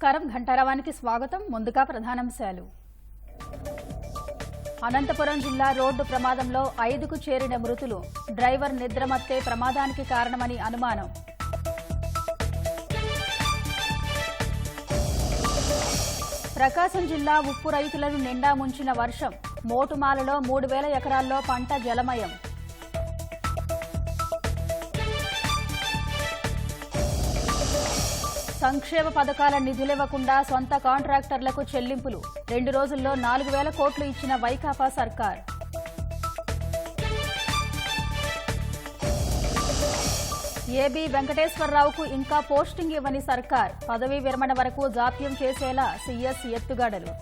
నమస్కారం ఘంటారావానికి స్వాగతం. ముందుగా ప్రధానాంశాలు. అనంతపురం జిల్లా రోడ్డు ప్రమాదంలో 5కు చేరిన మృతులు. డ్రైవర్ నిద్రమత్తే ప్రమాదానికి కారణమని అనుమానం. ప్రకాశం జిల్లా ఉప్పు రైతులను నిండా ముంచిన వర్షం. మోటుమాలలో 3000 ఎకరాల్లో పంట జలమయం. సంక్షేమ పథకాల నిధులివ్వకుండా సొంత కాంట్రాక్టర్లకు చెల్లింపులు. 2 రోజుల్లో 4000 కోట్లు ఇచ్చిన వైకాపా సర్కార్. ఏబీ వెంకటేశ్వరరావుకు ఇంకా పోస్టింగ్ ఇవ్వని సర్కార్. పదవీ విరమణ వరకు జాప్యం చేసేలా సీఎస్ ఎత్తుగడలు.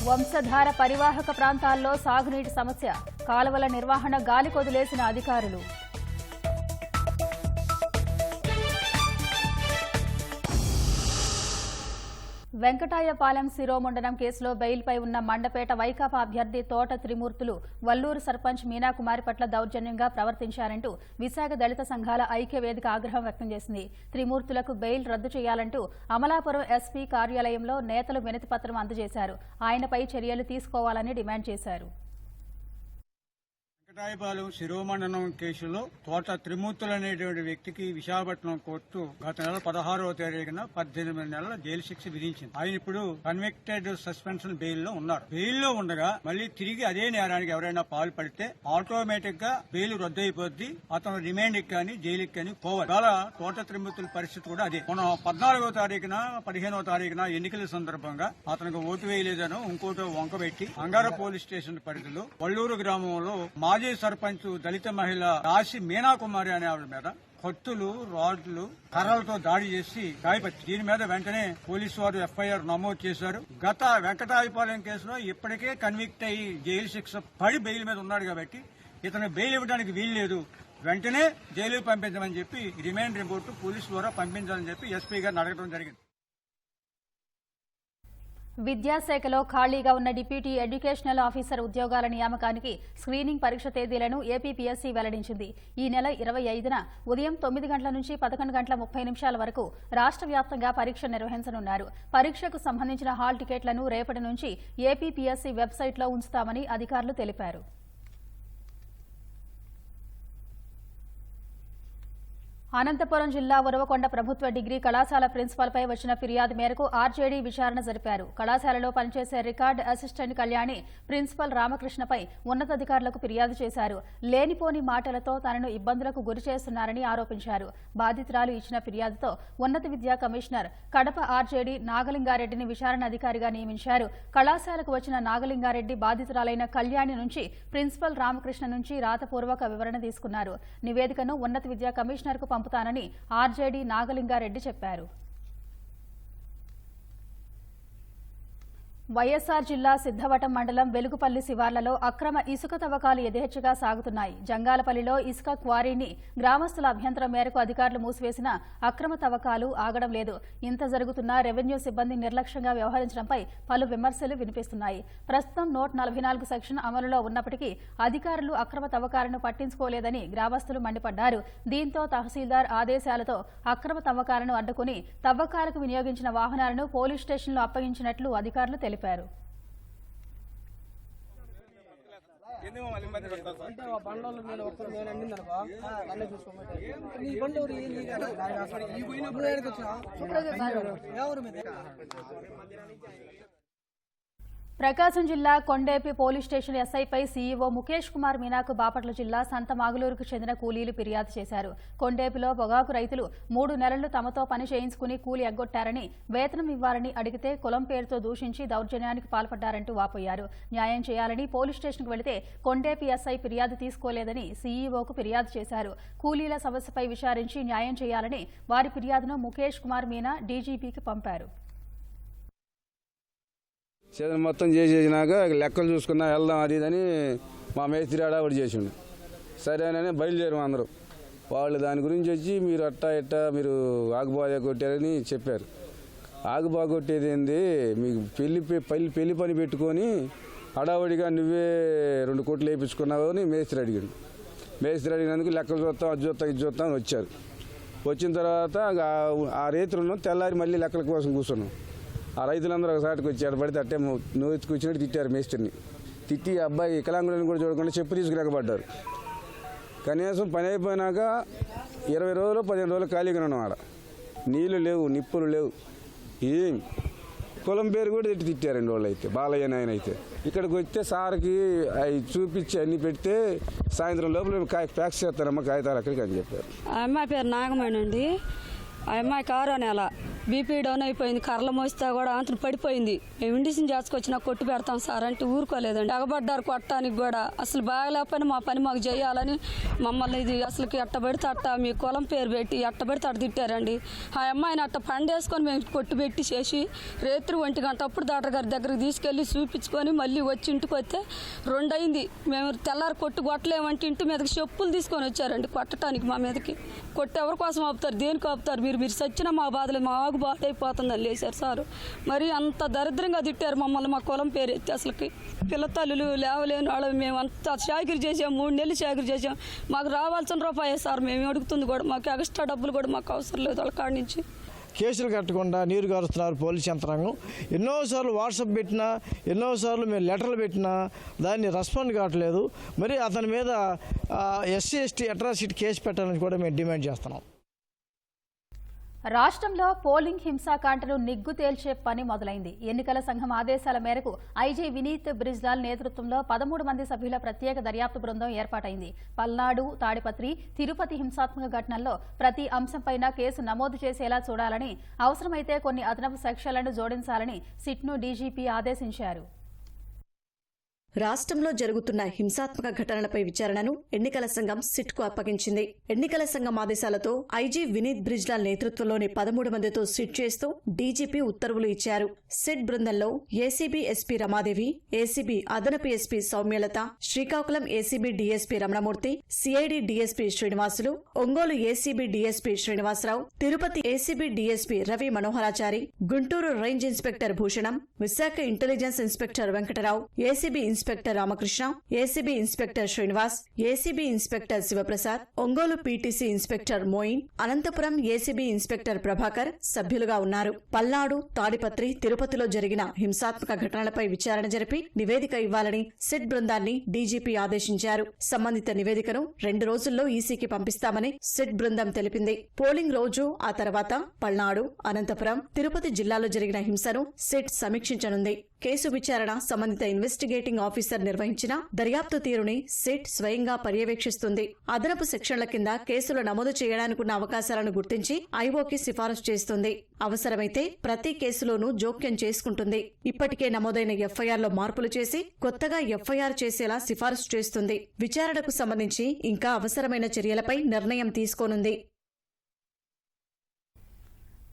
వంశధార పరివాహక ప్రాంతాల్లో సాగునీటి సమస్య. కాలువల నిర్వహణ గాలికొదిలేసిన అధికారులు. వెంకటాయపాలెం శిరోముండనం కేసులో బెయిల్పై ఉన్న మండపేట వైకాపా అభ్యర్థి తోట త్రిమూర్తులు వల్లూరు సర్పంచ్ మీనాకుమారి పట్ల దౌర్జన్యంగా ప్రవర్తించారంటూ విశాఖ దళిత సంఘాల ఐక్యవేదిక ఆగ్రహం వ్యక్తం చేసింది. త్రిమూర్తులకు బెయిల్ రద్దు చేయాలంటూ అమలాపురం ఎస్పీ కార్యాలయంలో నేతలు వినతిపత్రం అందజేశారు. ఆయనపై చర్యలు తీసుకోవాలని డిమాండ్ చేశారు. వెంకటాయపాలెం శిరోమండనం కేసులో తోట త్రిమూర్తులు అనేటువంటి వ్యక్తికి విశాఖపట్నం కోర్టు గత నెల 16వ తేదీన 18 నెలల జైలు శిక్ష విధించింది. ఆయన ఇప్పుడు కన్విక్టెడ్ సస్పెన్షన్ బెయిల్లో ఉన్నారు. బెయిల్లో ఉండగా మళ్లీ తిరిగి అదే నేరానికి ఎవరైనా పాల్పడితే ఆటోమేటిక్ గా బెయిల్ రద్దు అయిపోద్ది. అతను రిమాండ్కి కానీ జైలుకి కానీ పోవాలి. అలా తోట త్రిమూర్తుల పరిస్థితి కూడా అదే. మనం 14వ తారీఖున 15వ తారీఖున ఎన్నికల సందర్భంగా అతనికి ఓటు వేయలేదనో ఇంకోటో వంకబెట్టి అంగార పోలీస్ స్టేషన్ పరిధిలో వల్లూరు గ్రామంలో మాజీ సర్పంచ్ దళిత మహిళ రాశి మీనాకుమారి అనే ఆవిడ మీద కత్తులు, రాడ్లు, కర్రలతో దాడి చేసి గాయపరిచి దీని మీద వెంటనే పోలీసు వారు ఎఫ్ఐఆర్ నమోదు చేశారు. గత వెంకటాయపాలెం కేసులో ఇప్పటికే కన్విక్ట్ అయ్యి జైలు శిక్ష పడి బెయిల్ మీద ఉన్నాడు కాబట్టి ఇతను బెయిల్ ఇవ్వడానికి వీల్లేదు, వెంటనే జైలుకు పంపించమని చెప్పి రిమాండ్ రిపోర్టు పోలీసు ద్వారా పంపించాలని చెప్పి ఎస్పీ గారిని అడగడం జరిగింది. విద్యాశాఖలో ఖాళీగా ఉన్న డిప్యూటీ ఎడ్యుకేషనల్ ఆఫీసర్ ఉద్యోగాల నియామకానికి స్క్రీనింగ్ పరీక్ష తేదీలను ఏపీపీఎస్సీ వెల్లడించింది. ఈ నెల 25న ఉదయం 9 గంటల నుంచి 11 గంటల 30 నిమిషాల వరకు రాష్ట్ర వ్యాప్తంగా పరీక్ష నిర్వహించనున్నారు. పరీక్షకు సంబంధించిన హాల్ టికెట్లను రేపటి నుంచి ఏపీపీఎస్సీ వెబ్సైట్లో ఉంచుతామని అధికారులు తెలిపారు. అనంతపురం జిల్లా ఉరవకొండ ప్రభుత్వ డిగ్రీ కళాశాల ప్రిన్సిపాల్పై వచ్చిన ఫిర్యాదు మేరకు ఆర్జేడీ విచారణ జరిపారు. కళాశాలలో పనిచేసే రికార్డ్ అసిస్టెంట్ కళ్యాణి ప్రిన్సిపల్ రామకృష్ణపై ఉన్నతాధికారులకు ఫిర్యాదు చేశారు. లేనిపోని మాటలతో తనను ఇబ్బందులకు గురి చేస్తున్నారని ఆరోపించారు. బాధితురాలు ఇచ్చిన ఫిర్యాదుతో ఉన్నత విద్యా కమిషనర్ కడప ఆర్జేడీ నాగలింగారెడ్డిని విచారణ అధికారిగా నియమించారు. కళాశాలకు వచ్చిన నాగలింగారెడ్డి బాధితురాలైన కళ్యాణి నుంచి ప్రిన్సిపల్ రామకృష్ణ నుంచి రాతపూర్వక వివరణ తీసుకున్నారు. నివేదికను ఉన్నత విద్యా కమిషనర్కు పంపుతానని ఆర్జేడీ నాగలింగారెడ్డి చెప్పారు. వైఎస్సార్ జిల్లా సిద్ధవటం మండలం వెలుగుపల్లి శివార్లలో అక్రమ ఇసుక తవ్వకాలు యథేచ్ఛగా సాగుతున్నాయి. జంగాలపల్లిలో ఇసుక క్వారీని గ్రామస్తుల అభ్యంతరం మేరకు అధికారులు మూసివేసిన అక్రమ తవ్వకాలు ఆగడం లేదు. ఇంత జరుగుతున్నా రెవెన్యూ సిబ్బంది నిర్లక్ష్యంగా వ్యవహరించడంపై పలు విమర్శలు వినిపిస్తున్నాయి. ప్రస్తుతం 144 సెక్షన్ అమలులో ఉన్నప్పటికీ అధికారులు అక్రమ తవ్వకాలను పట్టించుకోలేదని గ్రామస్తులు మండిపడ్డారు. దీంతో తహసీల్దార్ ఆదేశాలతో అక్రమ తవ్వకాలను అడ్డుకుని తవ్వకాలకు వినియోగించిన వాహనాలను పోలీస్ స్టేషన్లో అప్పగించినట్లు అధికారులు తెలిపారు. ప్రకాశం జిల్లా కొండేపి పోలీస్ స్టేషన్ ఎస్ఐపై సీఈఓ ముఖేష్ కుమార్ మీనాకు బాపట్ల జిల్లా సంతమాగులూరుకు చెందిన కూలీలు ఫిర్యాదు చేశారు. కొండేపిలో పొగాకు రైతులు 3 నెలలు తమతో పని చేయించుకుని కూలి ఎగ్గొట్టారని, వేతనం ఇవ్వాలని అడిగితే కులం పేరుతో దూషించి దౌర్జన్యానికి పాల్పడ్డారంటూ వాపోయారు. న్యాయం చేయాలని పోలీస్ స్టేషన్కు వెళితే కొండేపి ఎస్ఐ ఫిర్యాదు తీసుకోలేదని సీఈఓకు ఫిర్యాదు చేశారు. కూలీల సమస్యపై విచారించి న్యాయం చేయాలని వారి ఫిర్యాదును ముఖేష్ కుమార్ మీనా డీజీపీకి పంపారు. చేతులు మొత్తం చేసేసినాక లెక్కలు చూసుకున్నా వెళ్దాం అది ఇదని మా మేస్త్రి ఆడావిడి చేసిండు. సరేనని బయలుదేరాం అందరూ. వాళ్ళు దాని గురించి వచ్చి మీరు అట్టా ఇట్టా మీరు ఆగుబాగా కొట్టారని చెప్పారు. ఆగుబాగా కొట్టేది ఏంది, మీకు పెళ్లి పని పెట్టుకొని హడావుడిగా నువ్వే 2 కోట్లు వేయించుకున్నావు అని మేస్త్రి అడిగాడు. మేస్త్రి అడిగినందుకు లెక్కలు చూస్తాం, అది చూస్తాం, ఇది చూస్తాం అని వచ్చారు. వచ్చిన తర్వాత ఆ రైతులను తెల్లారి మళ్ళీ లెక్కల కోసం కూర్చున్నాం. ఆ రైతులందరూ ఒకసారికి వచ్చారు, పడితే అట్టే నువ్వు కూర్చున్నట్టు తిట్టారు మేస్త్రిని. తిట్టి అబ్బాయి వికలాంగులను కూడా చూడకుండా చెప్పు తీసుకురాకబడ్డారు. కనీసం పని అయిపోయినాక 20 రోజులు 15 రోజులు ఖాళీగా ఉన్నాం. ఆడ నీళ్లు లేవు, నిప్పులు లేవు, ఏం కులం పేరు కూడా తిట్టారండి వాళ్ళు. అయితే బాలయ్య నాయన అయితే ఇక్కడికి వస్తే సార్కి అవి చూపించి అన్ని పెడితే సాయంత్రం లోపల ఫ్యాక్స్ చేస్తారమ్మా కాగితాలు అక్కడికి అని చెప్పారు. ఆ అమ్మాయి పేరు నాగమణి అండి. ఆ అమ్మాయి 6వ నెల బీపీ డౌన్ అయిపోయింది. కర్రలు మోస్తే కూడా అంతను పడిపోయింది. మేము ఇండిషన్ చేసుకొచ్చినా కొట్టు పెడతాం సార్ అంటే ఊరుకోలేదండి. ఎగబడ్డారు కొట్టడానికి కూడా. అసలు బాగలేకపోయినా మా పని మాకు చేయాలని మమ్మల్ని ఇది అసలుకి ఎట్టబడితే అట్ట మీ కులం పేరు పెట్టి ఎట్టబడితే అట్ట తిట్టారండి. ఆ అమ్మాయిని అట్ట పండేసుకొని మేము కొట్టు పెట్టి చేసి రాత్రి 1 గంట అప్పుడు డాక్టర్ గారి దగ్గరికి తీసుకెళ్ళి చూపించుకొని మళ్ళీ వచ్చి ఇంటికి వస్తే 2 అయింది. మేము తెల్లారి కొట్టు కొట్టలేమంటే ఇంటి మీదకి చెప్పులు తీసుకొని వచ్చారండి కొట్టడానికి. మా మీదకి కొట్టి ఎవరి కోసం ఆపుతారు, దేనికి ఆపుతారు? మీరు సచ్చినా మా బాధలు మాకు బాధైపోతుందని లేచారు సారు. మరి అంత దరిద్రంగా తిట్టారు మమ్మల్ని. మా కులం పేరు ఎత్తి అసలుకి పిల్ల తల్లులు లేవలేని వాళ్ళు మేము అంత చాకరీ చేసాం. 3 నెలలు చాకరీ చేసాం. మాకు రావాల్సిన రూపాయే సార్ మేము అడుగుతుంది కూడా. మాకు ఎక్స్ట్రా డబ్బులు కూడా మాకు అవసరం లేదు వాళ్ళ కాడి నుంచి. కేసులు కట్టకుండా నీరు గారుస్తున్నారు పోలీస్ యంత్రాంగం. ఎన్నోసార్లు వాట్సాప్ పెట్టినా, ఎన్నోసార్లు మేము లెటర్లు పెట్టినా దాన్ని రెస్పాండ్ కావట్లేదు. మరి అతని మీద SC ST అట్రాసిటీ కేసు పెట్టాలని కూడా మేము డిమాండ్ చేస్తున్నాం. రాష్ట్రంలో పోలింగ్ హింసాకాండను నిగ్గు తేల్చే పని మొదలైంది. ఎన్నికల సంఘం ఆదేశాల మేరకు ఐజీ వినీత్ బ్రిజ్లాల్ నేతృత్వంలో 13 మంది సభ్యుల ప్రత్యేక దర్యాప్తు బృందం ఏర్పాటైంది. పల్నాడు, తాడిపత్రి, తిరుపతి హింసాత్మక ఘటనల్లో ప్రతి అంశంపైన కేసు నమోదు చేసేలా చూడాలని, అవసరమైతే కొన్ని అదనపు సెక్షన్లను జోడించాలని సిట్ను డీజీపీ ఆదేశించారు. రాష్ట్రంలో జరుగుతున్న హింసాత్మక ఘటనలపై విచారణను ఎన్నికల సంఘం సిట్కు అప్పగించింది. ఎన్నికల సంఘం ఆదేశాలతో ఐజీ వినీత్ బ్రిజ్లాల్ నేతృత్వంలోని 13 మందితో సిట్ చేస్తూ డీజీపీ ఉత్తర్వులు ఇచ్చారు. సిట్ బృందంలో ఏసీబీ ఎస్పీ రమాదేవి, ఏసీబీ అదనపు SP Soumyalatha, Srikakulam ACB DSP Ramanamurthy, CID DSP Srinivasulu, Ongole ACB DSP Srinivasarao, Tirupati ACB DSP Ravi Manoharachari, Guntur range inspector Bhushanam, Visakha intelligence inspector Venkatarao, ACB inspector Ramakrishna, ACB inspector Srinivas, ACB inspector Sivaprasad, Ongole PTC inspector Moin, Anantapuram ACB inspector Prabhakar సభ్యులుగా ఉన్నారు. పల్నాడు, తాడిపత్రి, తిరుపతిలో జరిగిన హింసాత్మక ఘటనలపై విచారణ జరిపి నివేదిక ఇవ్వాలని సిట్ బృందాన్ని డీజీపీ ఆదేశించారు. సంబంధిత నివేదికను 2 రోజుల్లో ఈసీకి పంపిస్తామని సిట్ బృందం తెలిపింది. పోలింగ్ రోజు, ఆ తర్వాత పల్నాడు, అనంతపురం, తిరుపతి జిల్లాలో జరిగిన హింసను సిట్ సమీక్షించనుంది. కేసు విచారణ సంబంధిత ఇన్వెస్టిగేటింగ్ ఆఫీసర్ నిర్వహించిన దర్యాప్తు తీరుని సిట్ స్వయంగా పర్యవేక్షిస్తుంది. అదనపు సెక్షన్ల కింద కేసులు నమోదు చేయడానికున్న అవకాశాలను గుర్తించి ఐఓకి సిఫారసు చేస్తుంది. అవసరమైతే ప్రతి కేసులోనూ జోక్యం చేసుకుంటుంది. ఇప్పటికే నమోదైన ఎఫ్ఐఆర్లో మార్పులు చేసి కొత్తగా ఎఫ్ఐఆర్ చేసేలా సిఫారసు చేస్తుంది. విచారణకు సంబంధించి ఇంకా అవసరమైన చర్యలపై నిర్ణయం తీసుకోనుంది.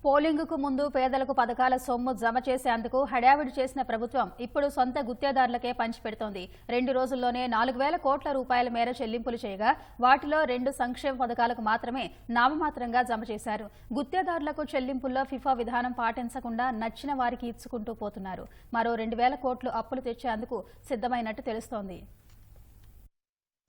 పోలింగుకు ముందు పేదలకు పథకాల సొమ్ము జమ చేసేందుకు హడావిడి చేసిన ప్రభుత్వం ఇప్పుడు సొంత గుత్తేదారులకే పంచిపెడుతోంది. 2 రోజుల్లోనే 4,000 కోట్ల రూపాయల మేర చెల్లింపులు చేయగా వాటిలో 2 సంక్షేమ పథకాలకు మాత్రమే నామమాత్రంగా జమ చేశారు. గుత్తేదారులకు చెల్లింపుల్లో ఫిఫా విధానం పాటించకుండా నచ్చిన వారికి ఇచ్చుకుంటూ పోతున్నారు. మరో 2,000 కోట్లు అప్పులు తెచ్చేందుకు సిద్ధమైనట్టు తెలుస్తోంది.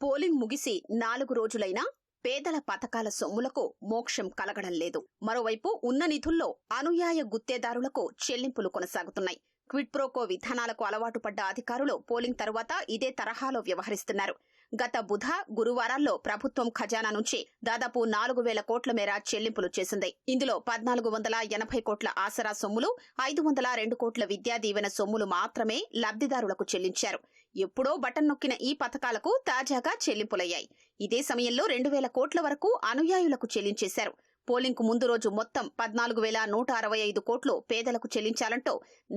పోలింగ్ ముగిసి 4 రోజులైనా పేదల పథకాల సొమ్ములకు మోక్షం కలగడం లేదు. మరోవైపు ఉన్న నిధుల్లో అనుయాయ గుత్తేదారులకు చెల్లింపులు కొనసాగుతున్నాయి. క్విడ్ ప్రోకో విధానాలకు అలవాటు పడ్డ అధికారులు పోలింగ్ తరువాత ఇదే తరహాలో వ్యవహరిస్తున్నారు. గత బుధ, గురువారాల్లో ప్రభుత్వం ఖజానా నుంచి దాదాపు 4,000 కోట్ల మేర చెల్లింపులు చేసింది. ఇందులో 1,480 కోట్ల ఆసరా సొమ్ములు, 502 కోట్ల విద్యా దీవెన సొమ్ములు మాత్రమే లబ్ధిదారులకు చెల్లించారు. ఎప్పుడో బటన్ నొక్కిన ఈ పథకాలకు తాజాగా చెల్లింపులయ్యాయి. ఇదే సమయంలో 2,000 కోట్ల వరకు అనుయాయులకు చెల్లించేశారు. పోలింగ్కు ముందు రోజు మొత్తం 14,165 కోట్లు పేదలకు చెల్లించాలంటూ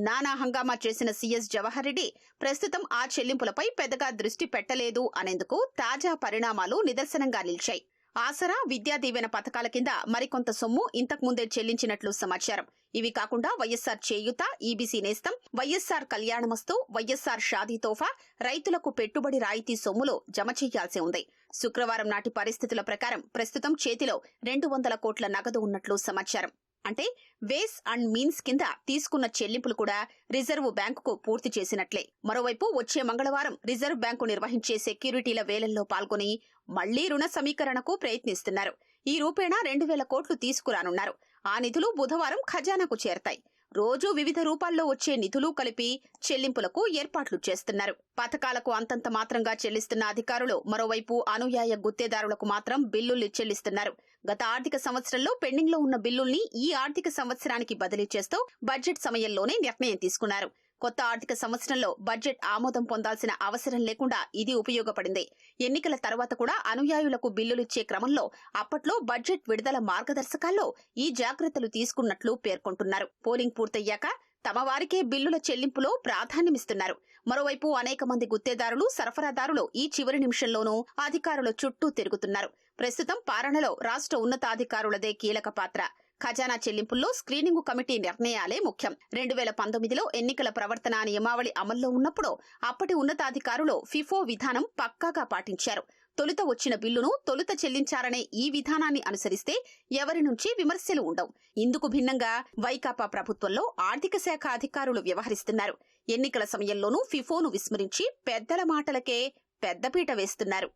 నానా హంగామా చేసిన సీఎస్ జవహర్ రెడ్డి ప్రస్తుతం ఆ చెల్లింపులపై పెద్దగా దృష్టి పెట్టలేదు అనేందుకు తాజా పరిణామాలు నిదర్శనంగా నిలిచాయి. ఆసరా, విద్యా దీవెన పథకాల కింద మరికొంత సొమ్ము ఇంతకుముందే చెల్లించినట్లు సమాచారం. ఇవి కాకుండా వైఎస్సార్ చేయూత, ఈబీసీ నేస్తం, వైఎస్సార్ కళ్యాణమస్తు, వైఎస్సార్ షాదీ తోఫా, రైతులకు పెట్టుబడి రాయితీ సొమ్ములు జమ చేయాల్సి ఉంది. శుక్రవారం నాటి పరిస్థితుల ప్రకారం ప్రస్తుతం చేతిలో 200 కోట్ల నగదు ఉన్నట్లు సమాచారం. అంటే వేస్ అండ్ మీన్స్ కింద తీసుకున్న చెల్లింపులు కూడా రిజర్వ్ బ్యాంకుకు పూర్తి చేసినట్లే. మరోవైపు వచ్చే మంగళవారం రిజర్వ్ బ్యాంకు నిర్వహించే సెక్యూరిటీల వేలంలో పాల్గొని మళ్లీ రుణ సమీకరణకు ప్రయత్నిస్తున్నారు. ఈ రూపేణా 2,000 కోట్లు తీసుకురానున్నారు. ఆ నిధులు బుధవారం ఖజానాకు చేరతాయి. రోజూ వివిధ రూపాల్లో వచ్చే నిధులు కలిపి చెల్లింపులకు ఏర్పాట్లు చేస్తున్నారు. పథకాలకు అంతంత మాత్రంగా చెల్లిస్తున్న అధికారులు మరోవైపు అనుయాయ గుత్తేదారులకు మాత్రం బిల్లుల్ని చెల్లిస్తున్నారు. గత ఆర్థిక సంవత్సరంలో పెండింగ్లో ఉన్న బిల్లుల్ని ఈ ఆర్థిక సంవత్సరానికి బదిలీ చేస్తూ బడ్జెట్ సమయంలోనే నిర్ణయం తీసుకున్నారు. కొత్త ఆర్థిక సంవత్సరంలో బడ్జెట్ ఆమోదం పొందాల్సిన అవసరం లేకుండా ఇది ఉపయోగపడింది. ఎన్నికల తర్వాత కూడా అనుయాయులకు బిల్లులిచ్చే క్రమంలో అప్పట్లో బడ్జెట్ విడుదల మార్గదర్శకాల్లో ఈ జాగ్రత్తలు తీసుకున్నట్లు పేర్కొంటున్నారు. పోలింగ్ పూర్తయ్యాక తమ వారికే బిల్లుల చెల్లింపులో ప్రాధాన్యమిస్తున్నారు. మరోవైపు అనేక మంది గుత్తేదారులు, సరఫరాదారులు ఈ చివరి నిమిషంలోనూ అధికారుల చుట్టూ తిరుగుతున్నారు. ప్రస్తుతం పాలనలో రాష్ట్ర ఉన్నతాధికారులదే కీలక పాత్ర. ఖజానా చెల్లింపుల్లో స్క్రీనింగు కమిటీ నిర్ణయాలే ముఖ్యం. 2019లో ఎన్నికల ప్రవర్తన నియమావళి అమల్లో ఉన్నప్పుడు అప్పటి ఉన్నతాధికారులు ఫిఫో విధానం పక్కాగా పాటించారు. తొలుత వచ్చిన బిల్లును తొలుత చెల్లించారనే ఈ విధానాన్ని అనుసరిస్తే ఎవరి నుంచి విమర్శలు ఉండవు. ఇందుకు భిన్నంగా వైకాపా ప్రభుత్వంలో ఆర్థిక శాఖ అధికారులు వ్యవహరిస్తున్నారు. ఎన్నికల సమయంలోనూ ఫిఫోను విస్మరించి పెద్దల మాటలకే పెద్దపీట వేస్తున్నారు.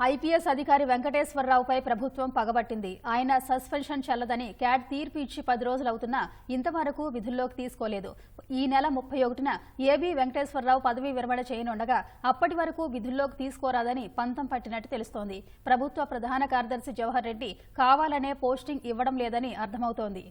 ఐపీఎస్ అధికారి వెంకటేశ్వరరావుపై ప్రభుత్వం పగబట్టింది. ఆయన సస్పెన్షన్ చెల్లదని క్యాట్ తీర్పు ఇచ్చి 10 రోజులవుతున్నా ఇంతవరకు విధుల్లోకి తీసుకోలేదు. ఈ నెల 31న ఏబీ వెంకటేశ్వరరావు పదవీ విరమణ చేయనుండగా అప్పటి వరకు విధుల్లోకి తీసుకోరాదని పంతం పట్టినట్టు తెలుస్తోంది. ప్రభుత్వ ప్రధాన కార్యదర్శి జవహర్ రెడ్డి కావాలనే పోస్టింగ్ ఇవ్వడం లేదని అర్థమవుతోంది.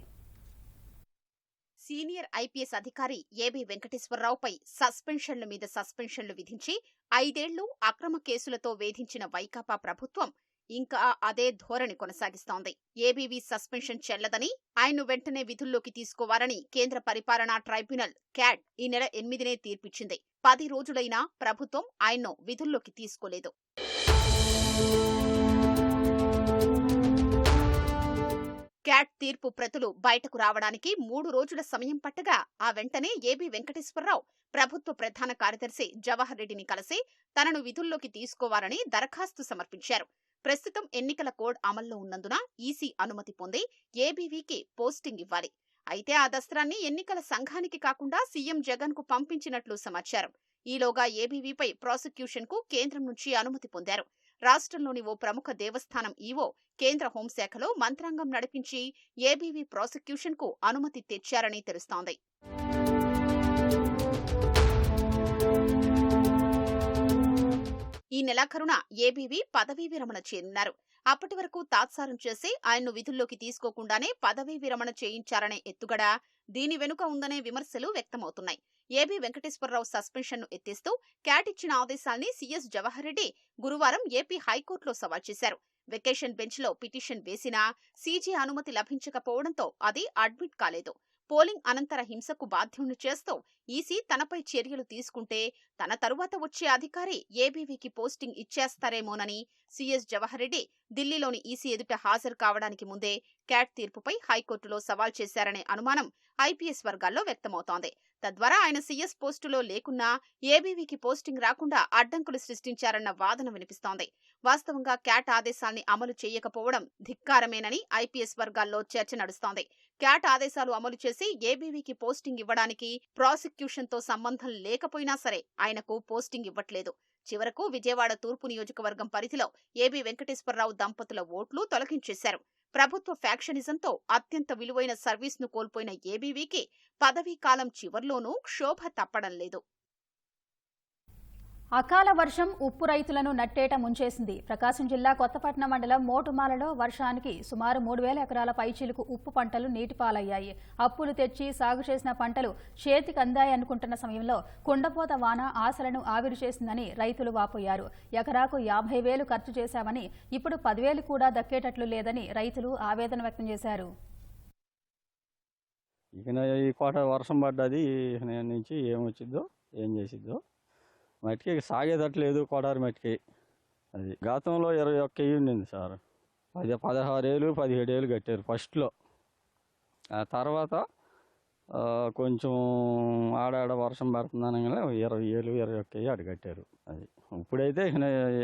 సీనియర్ ఐపీఎస్ అధికారి ఏబీ వెంకటేశ్వరరావుపై సస్పెన్షన్ల మీద సస్పెన్షన్లు విధించి 5 ఏళ్లు అక్రమ కేసులతో వేధించిన వైకాపా ప్రభుత్వం ఇంకా అదే ధోరణి కొనసాగిస్తోంది. ఏబీవీ సస్పెన్షన్ చెల్లదని, ఆయన్ను వెంటనే విధుల్లోకి తీసుకోవాలని కేంద్ర పరిపాలనా ట్రైబ్యునల్ క్యాట్ ఈ నెల 8నే తీర్పిచ్చింది. 10 రోజులైనా ప్రభుత్వం ఆయన్ను విధుల్లోకి తీసుకోలేదు. క్యాట్ తీర్పు ప్రతులు బయటకు రావడానికి 3 రోజుల సమయం పట్టగా ఆ వెంటనే ఏబీ వెంకటేశ్వరరావు ప్రభుత్వ ప్రధాన కార్యదర్శి జవహర్ రెడ్డిని కలిసి తనను విధుల్లోకి తీసుకోవాలని దరఖాస్తు సమర్పించారు. ప్రస్తుతం ఎన్నికల కోడ్ అమల్లో ఉన్నందున ఈసీ అనుమతి పొంది ఏబీవీకి పోస్టింగ్ ఇవ్వాలి. అయితే ఆ దస్త్రాన్ని ఎన్నికల సంఘానికి కాకుండా సీఎం జగన్ కు పంపించినట్లు సమాచారం. ఈలోగా ఏబీవీపై ప్రాసిక్యూషన్ కు కేంద్రం నుంచి అనుమతి పొందారు. రాష్ట్రంలోని ఓ ప్రముఖ దేవస్థానం ఈవో కేంద్ర హోంశాఖలో మంత్రాంగం నడిపించి ఏబీవీ ప్రాసిక్యూషన్ కు అనుమతి తెచ్చారని తెలుస్తోంది. ఈ నెలాఖరున ఏబీవీ పదవీ విరమణ చేయనున్నారు. అప్పటి వరకు తాత్సారం చేసి ఆయన్ను విధుల్లోకి తీసుకోకుండానే పదవీ విరమణ చేయించారనే ఎత్తుగడ, దీని వెనుక ఉందనే విమర్శలు వ్యక్తమవుతున్నాయి. ఏబీ వెంకటేశ్వరరావు సస్పెన్షన్ ను ఎత్తేస్తూ క్యాట్ ఇచ్చిన ఆదేశాల్ని సీఎస్ జవహర్ రెడ్డి గురువారం ఏపీ హైకోర్టులో సవాల్ చేశారు. వెకేషన్ బెంచ్ లో పిటిషన్ వేసినా సీజీ అనుమతి లభించకపోవడంతో అది అడ్మిట్ కాలేదు. పోలింగ్ అనంతర హింసకు బాధ్యుణ్ణి చేస్తూ ఈసీ తనపై చర్యలు తీసుకుంటే తన తరువాత వచ్చే అధికారి ఏబీవీకి పోస్టింగ్ ఇచ్చేస్తారేమోనని సీఎస్ జవహర్ రెడ్డి ఢిల్లీలోని ఈసీ ఎదుట హాజరు కావడానికి ముందే క్యాట్ తీర్పుపై హైకోర్టులో సవాల్ చేశారనే అనుమానం ఐపీఎస్ వర్గాల్లో వ్యక్తమవుతోంది. తద్వారా ఆయన సీఎస్ పోస్టులో లేకున్నా ఏబీవీకి పోస్టింగ్ రాకుండా అడ్డంకులు సృష్టించారన్న వాదన వినిపిస్తోంది. వాస్తవంగా క్యాట్ ఆదేశాల్ని అమలు చేయకపోవడం ధిక్కారమేనని ఐపీఎస్ వర్గాల్లో చర్చ నడుస్తోంది. క్యాట్ ఆదేశాలు అమలు చేసి ఏబీవీకి పోస్టింగ్ ఇవ్వడానికి ప్రాసిక్యూషన్ తో సంబంధం లేకపోయినా సరే ఆయనకు పోస్టింగ్ ఇవ్వట్లేదు. చివరకు విజయవాడ తూర్పు నియోజకవర్గం పరిధిలో ఏబీ వెంకటేశ్వరరావు దంపతుల ఓట్లు తొలగించేశారు. ప్రభుత్వ ఫ్యాక్షనిజంతో అత్యంత విలువైన సర్వీస్ను కోల్పోయిన ఏబీవీకి పదవీ కాలం చివర్లోనూ క్షోభ తప్పడం లేదు. అకాల వర్షం ఉప్పు రైతులను నట్టేట ముంచేసింది. ప్రకాశం జిల్లా కొత్తపట్నం మండలం మోటుమాలలో వర్షానికి సుమారు 3,000 ఎకరాల పైచీలకు ఉప్పు పంటలు నీటిపాలయ్యాయి. అప్పులు తెచ్చి సాగు చేసిన పంటలు చేతికి అందాయనుకుంటున్న సమయంలో కుండపోత వాన ఆశలను ఆవిరి చేసిందని రైతులు వాపోయారు. ఎకరాకు 50,000 ఖర్చు చేశామని ఇప్పుడు 10,000 కూడా దక్కేటట్లు లేదని రైతులు ఆవేదన వ్యక్తం చేశారు. ఇక ఈ కోట వర్షం పడ్డది నుంచి ఏమొచ్చిద్దో ఏం చేసిద్దో మట్టికి సాగేదట్లేదు. కోటారి మట్టికి అది గతంలో 21 ఉండింది సార్. 16 ఏళ్ళు 17 ఏళ్ళు కట్టారు ఫస్ట్లో. ఆ తర్వాత కొంచెం ఆడాడ వర్షం పడుతుందనగానే 20 ఏళ్ళు 21 ఆడ కట్టారు. అది ఇప్పుడైతే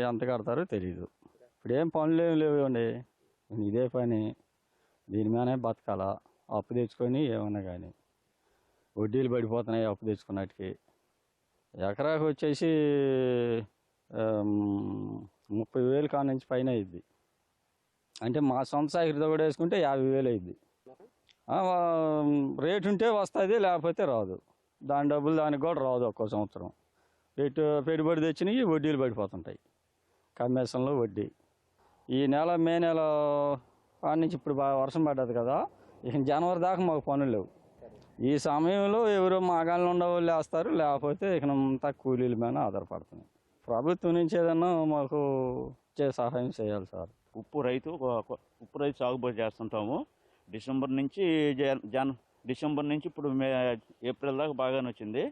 ఎంత కడతారో తెలియదు. ఇప్పుడేం పనులు ఏమి లేవండి. ఇదే పని, దీని మీదనే బతకాలా, అప్పు తెచ్చుకొని ఏమన్నా కానీ వడ్డీలు పడిపోతున్నాయి అప్పు తెచ్చుకున్నట్టుకి. ఎకరాకు వచ్చేసి 30,000 కాడ నుంచి పైన అయింది. అంటే మా సొంత సాగిరితో కూడా వేసుకుంటే 50,000 అయింది. రేటు ఉంటే వస్తుంది, లేకపోతే రాదు. దాని డబ్బులు దానికి కూడా రాదు. ఒక్కో సంవత్సరం పెట్టుబడి తెచ్చినవి వడ్డీలు పడిపోతుంటాయి, కమిషన్లో వడ్డీ. ఈ నెల మే నెల కాడ నుంచి ఇప్పుడు బాగా వర్షం పడ్డది కదా, ఇక జనవరి దాకా మాకు పనులు లేవు. ఈ సమయంలో ఎవరో మాగాళ్ళు ఉండవాళ్ళు వేస్తారు, లేకపోతే ఇక అంతా కూలీల మీద ఆధారపడుతున్నాయి. ప్రభుత్వం నుంచి ఏదన్నా మాకు సహాయం చేయాలి సార్. ఉప్పు రైతు సాగుబడి చేస్తుంటాము. డిసెంబర్ నుంచి ఇప్పుడు ఏప్రిల్ దాకా బాగానే వచ్చింది.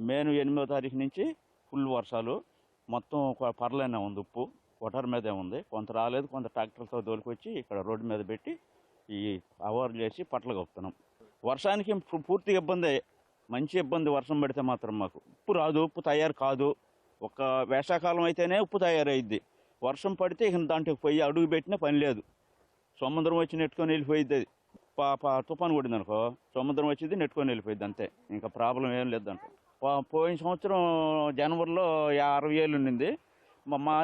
మే 8వ తారీఖు నుంచి ఫుల్ వర్షాలు, మొత్తం పర్లేనే ఉంది. ఉప్పు కొటార్ మీదే ఉంది. కొంత రాలేదు, కొంత ట్రాక్టర్లతో దోలుకొచ్చి ఇక్కడ రోడ్డు మీద పెట్టి ఈ అవార్లు చేసి పట్టలు కప్పుతున్నాం. వర్షానికి పూర్తిగా ఇబ్బంది, మంచి ఇబ్బంది. వర్షం పడితే మాత్రం మాకు ఉప్పు రాదు, ఉప్పు తయారు కాదు. ఒక వేసవకాలం అయితేనే ఉప్పు తయారైద్ది. వర్షం పడితే ఇక దాంట్లో పోయి అడుగు పెట్టినా పని లేదు. సముద్రం వచ్చి నెట్టుకొని వెళ్ళిపోయిద్ది. అది తుఫాను కొట్టింది అనుకో, సముద్రం వచ్చింది నెట్టుకొని వెళ్ళిపోయింది, అంతే. ఇంకా ప్రాబ్లం ఏం లేదు దాంట్లో. పోయిన సంవత్సరం జనవరిలో 60,000 ఉండింది. మా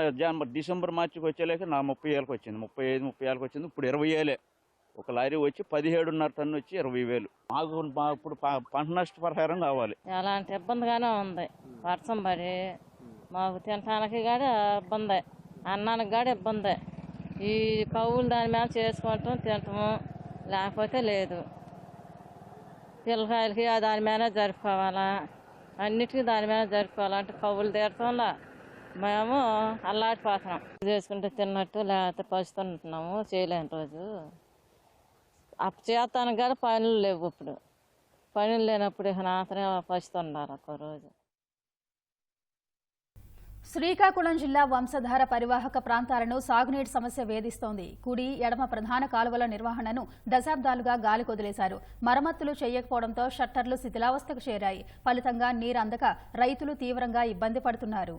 డిసెంబర్ మార్చికి వచ్చేలేక నా 30,000కి వచ్చింది, 35-30,000కి వచ్చింది. ఇప్పుడు 20,000. ఒక లారీ వచ్చి 17.5 టన్ను వచ్చి 20,000. మాకు ఇప్పుడు పంట నష్ట పరిహారం కావాలి. అలాంటి ఇబ్బందిగానే ఉంది. వర్షం పడి మాకు తినటానికి కూడా ఇబ్బంది, అన్నానికి కూడా ఇబ్బంది. ఈ కవులు దాని మీద చేసుకుంటాం, తింటాము, లేకపోతే లేదు. పిల్లకాయలకి దాని మీద జరుపుకోవాలా, అన్నిటికీ దాని మీద జరుపుకోవాలంటే కవులు తీరటంలా మేము అల్లాడిపోతున్నాం. చేసుకుంటే తిన్నట్టు, లేకపోతే పసుతుంటున్నాము, చేయలేని రోజు. అప్పు చేస్తానికి కూడా పనులు లేవు. ఇప్పుడు పనులు లేనప్పుడు ఇక నాతనే పసుతుండాలి ఒక్క రోజు. శ్రీకాకుళం జిల్లా వంశధార పరివాహక ప్రాంతాలను సాగునీటి సమస్య వేధిస్తోంది. కుడి, ఎడమ ప్రధాన కాలువల నిర్వహణను దశాబ్దాలుగా గాలికొదిలేశారు. మరమ్మతులు చేయకపోవడంతో షట్టర్లు శిథిలావస్థకు చేరాయి. ఫలితంగా నీరు అందక రైతులు తీవ్రంగా ఇబ్బంది పడుతున్నారు.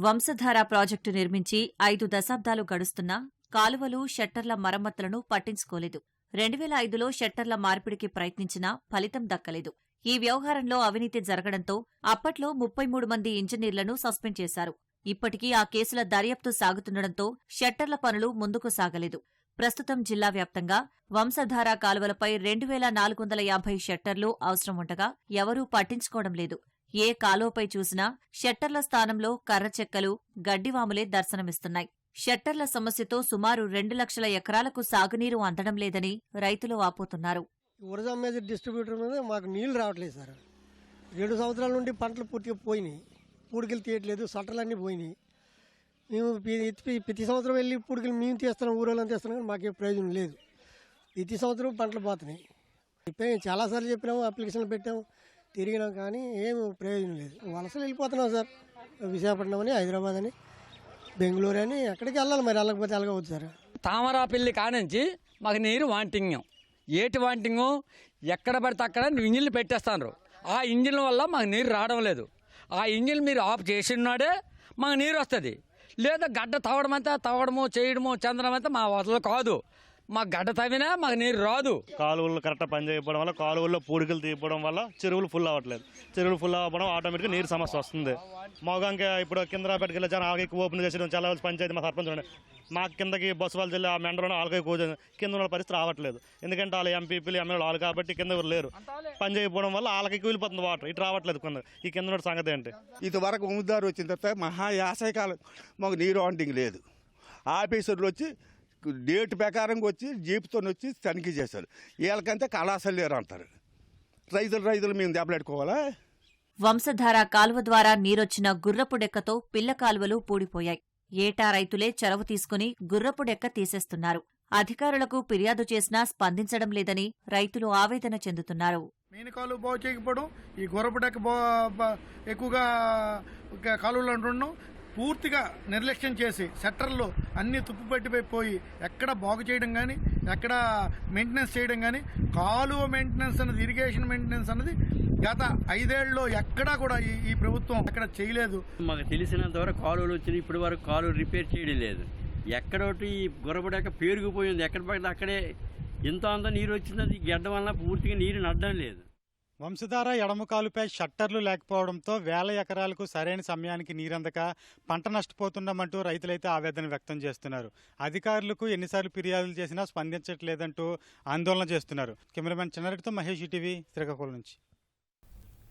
వంశధార ప్రాజెక్టు నిర్మించి 5 దశాబ్దాలు గడుస్తున్నా కాలువలు, షట్టర్ల మరమ్మతులను పట్టించుకోలేదు. 2005లో షట్టర్ల మార్పిడికి ప్రయత్నించినా ఫలితం దక్కలేదు. ఈ వ్యవహారంలో అవినీతి జరగడంతో అప్పట్లో 33 మంది ఇంజనీర్లను సస్పెండ్ చేశారు. ఇప్పటికీ ఆ కేసుల దర్యాప్తు సాగుతుండటంతో షట్టర్ల పనులు ముందుకు సాగలేదు. ప్రస్తుతం జిల్లా వ్యాప్తంగా వంశధార కాలువలపై 2,450 షట్టర్లు అవసరం ఉండగా ఎవరూ పట్టించుకోవడం లేదు. ఏ కాలువపై చూసినా షట్టర్ల స్థానంలో కర్ర చెక్కలు, గడ్డివాములే దర్శనమిస్తున్నాయి. షట్టర్ల సమస్యతో సుమారు 2 లక్షల ఎకరాలకు సాగునీరు అందడం లేదని రైతులు వాపోతున్నారు. ఉరజాం మేజర్ డిస్ట్రిబ్యూటర్ మీద మాకు నీళ్లు రావట్లేదు సార్. 2 సంవత్సరాల నుండి పంటలు పూర్తిగా పోయినాయి, పూడికలు తీయట్లేదు, షట్టర్లన్నీ పోయినాయి. మేము ప్రతి సంవత్సరం వెళ్ళి పూడికలు మేము తీస్తున్నాం, ఊరోళ్ళని తీస్తున్నాం, కానీ మాకే ప్రయోజనం లేదు. ప్రతి సంవత్సరం పంటలు పోతున్నాయి. చాలాసార్లు చెప్పినాము, అప్లికేషన్లు పెట్టాము, తిరిగినాం, కానీ ఏం ప్రయోజనం లేదు. వలసలు వెళ్ళిపోతున్నాం సార్. విశాఖపట్నం అని, హైదరాబాద్ అని, బెంగళూరు అని, ఎక్కడికి వెళ్ళాలి. మరి వెళ్ళకపోతే వెళ్ళకపోతే సార్. తామరాపల్లి కానించి మాకు నీరు వాంటింగ్. ఏటి వాంటింగు? ఎక్కడ పడితే అక్కడ ఇంజిన్లు పెట్టేస్తాను. ఆ ఇంజిన్ల వల్ల మాకు నీరు రావడం లేదు. ఆ ఇంజిన్ మీరు ఆఫ్ చేసినాడే మాకు నీరు వస్తుంది. లేదా గడ్డ తవ్వడము చేయడము చందడం అంతా మా వదలు కాదు. మా గడ్డ తవ్వినా మాకు నీరు రాదు. కాలువలు కరెక్ట్గా పని చేయకపోవడం వల్ల, కాలువల్లో పూడికలు తీయడం వల్ల చెరువులు ఫుల్ అవ్వట్లేదు. చెరువులు ఫుల్ అవ్వడం ఆటోమేటిక్గా నీరు సమస్య వస్తుంది. మాగా ఇప్పుడు కిందరాపేటకి వెళ్ళి చాలా ఆలకి ఓపెన్ చేసి చాలా పంచాయతీ మా సర్పంచ్ ఉండే మా కిందకి బస్సు వాళ్ళు వెళ్ళి ఆ మెండలో ఆలకై కూర్చొని కింద ఉన్న పరిస్థితి రావట్లేదు. ఎందుకంటే వాళ్ళు ఎంపీపీలు ఎమ్మెల్యేలు వాళ్ళు కాబట్టి కింద ఎవరు లేరు. పని చేయకపోవడం వల్ల ఆలకి వెళ్ళిపోతుంది వాటర్, ఇటు రావట్లేదు. ఈ కింద ఉన్న సంగతి ఏంటి? ఇంతవరకు ఉమ్ముదారు వచ్చిన తర్వాత మహా యాసకాలం మాకు నీరు వాంటింగ్ లేదు. ఆఫీసర్లు వచ్చి డేట్ ప్రకారంగా వచ్చి జీపుతో వచ్చి తనిఖీ చేశారు. వీళ్ళకంటే కళాశాల లేరు అంటారు. రైతులు మేము దెబ్బలాడుకోవాలా? వంశధార కాలువ ద్వారా నీరొచ్చిన గుర్రపుడెక్కతో పిల్ల కాలువలు పూడిపోయాయి. ఏటా రైతులే చొరవ తీసుకుని గుర్రపుడెక్క తీసేస్తున్నారు. అధికారులకు ఫిర్యాదు చేసినా స్పందించడం లేదని రైతులు ఆవేదన చెందుతున్నారు. మీనకాలు బాగు చేయకపోవడం, ఈ గుర్రపుడెక్క ఎక్కువగా కాలువలు అంటున్నాం. పూర్తిగా నిర్లక్ష్యం చేసి షట్టర్లు అన్ని తుప్పు పట్టిపోయి ఎక్కడ బాగు చేయడం కానీ ఎక్కడ మెయింటెనెన్స్ చేయడం కానీ కాలువ మెయింటెనెన్స్ అన్నది ఇరిగేషన్ మెయింటెనెన్స్ అన్నది గత 5 ఏళ్ళలో ఎక్కడా కూడా ఈ ప్రభుత్వం ఎక్కడ చేయలేదు. మాకు తెలిసినంత వరకు కాలువలు వచ్చినాయి, ఇప్పటి వరకు కాలువలు రిపేర్ చేయడం లేదు. ఎక్కడోటి గురబడాక పేరుకుపోయింది, ఎక్కడ పడితే అక్కడే ఇంత నీరు వచ్చింది. గడ్డ వల్ల పూర్తిగా నీరు నడ్డం లేదు. వంశధార ఎడమకాలుపై షట్టర్లు లేకపోవడంతో వేల ఎకరాలకు సరైన సమయానికి నీరందక పంట నష్టపోతున్నామంటూ రైతులైతే ఆవేదన వ్యక్తం చేస్తున్నారు. అధికారులకు ఎన్నిసార్లు ఫిర్యాదులు చేసినా స్పందించట్లేదంటూ ఆందోళన చేస్తున్నారు. కెమెరామెన్ చిన్నారెడ్డితో మహేష్ టీవీ శ్రీకాకుళం నుంచి.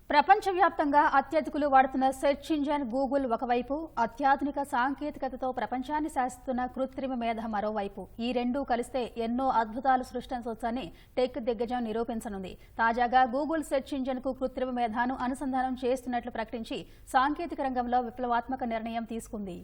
ప్రపంచవ్యాప్తంగా అత్యధికులు వాడుతున్న సెర్చ్ ఇంజన్ గూగుల్ ఒకవైపు, అత్యాధునిక సాంకేతికతతో ప్రపంచాన్ని శాసిస్తున్న కృత్రిమ మేధ మరోవైపు. ఈ రెండూ కలిస్తే ఎన్నో అద్భుతాలు సృష్టించవచ్చని టెక్ దిగ్గజం నిరూపించనుంది. తాజాగా గూగుల్ సెర్చ్ ఇంజన్ కు కృత్రిమ మేధను అనుసంధానం చేస్తున్నట్లు ప్రకటించి సాంకేతిక రంగంలో విప్లవాత్మక నిర్ణయం తీసుకుంది.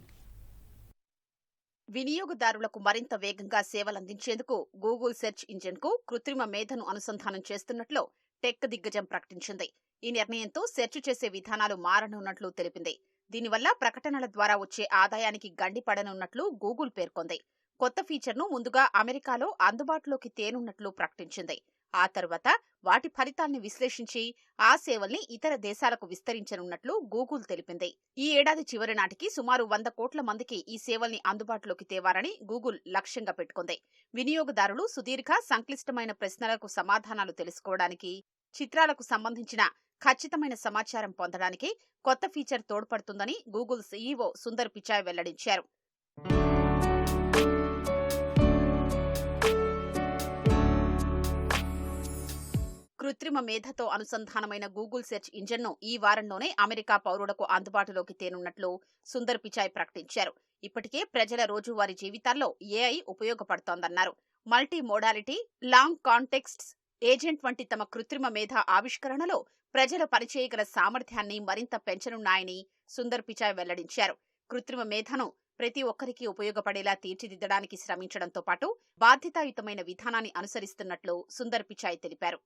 వినియోగదారులకు మరింత వేగంగా సేవలందించేందుకు గూగుల్ సెర్చ్ ఇంజన్ కు కృత్రిమ మేధను అనుసంధానం చేస్తున్నట్లు టెక్ దిగ్గజం ప్రకటించింది. ఈ నిర్ణయంతో సెర్చ్ చేసే విధానాలు మారనున్నట్లు తెలిపింది. దీనివల్ల ప్రకటనల ద్వారా వచ్చే ఆదాయానికి గండిపడనున్నట్లు గూగుల్ పేర్కొంది. కొత్త ఫీచర్ను ముందుగా అమెరికాలో అందుబాటులోకి తేనున్నట్లు ప్రకటించింది. ఆ తర్వాత వాటి ఫలితాల్ని విశ్లేషించి ఆ సేవల్ని ఇతర దేశాలకు విస్తరించనున్నట్లు గూగుల్ తెలిపింది. ఈ ఏడాది చివరి నాటికి సుమారు 100 కోట్ల మందికి ఈ సేవల్ని అందుబాటులోకి తేవాలని గూగుల్ లక్ష్యంగా పెట్టుకుంది. వినియోగదారులు సుదీర్ఘ సంక్లిష్టమైన ప్రశ్నలకు సమాధానాలు తెలుసుకోవడానికి, చిత్రాలకు సంబంధించిన ఖచ్చితమైన సమాచారం పొందడానికి కొత్త ఫీచర్ తోడ్పడుతుందని గూగుల్ సీఈఓ సుందర్ పిచాయ్ వెల్లడించారు. కృత్రిమ మేధతో అనుసంధానమైన గూగుల్ సెర్చ్ ఇంజన్ను ఈ వారంలోనే అమెరికా పౌరులకు అందుబాటులోకి తేనున్నట్లు సుందర్ పిచాయ్ ప్రకటించారు. ఇప్పటికే ప్రజల రోజువారీ జీవితాల్లో ఏఐ ఉపయోగపడుతోందన్నారు. Multi modality, long contexts agent వంటి తమ కృత్రిమ మేధ ఆవిష్కరణలో ప్రజలు పనిచేయగల సామర్థ్యాన్ని మరింత పెంచనున్నాయని సుందర్ పిచాయ్ వెల్లడించారు. కృత్రిమ మేధను ప్రతి ఒక్కరికి ఉపయోగపడేలా తీర్చిదిద్దడానికి శ్రమించడంతో పాటు బాధ్యతాయుతమైన విధానాన్ని అనుసరిస్తున్నట్లు సుందర్ పిచాయ్ తెలిపారు.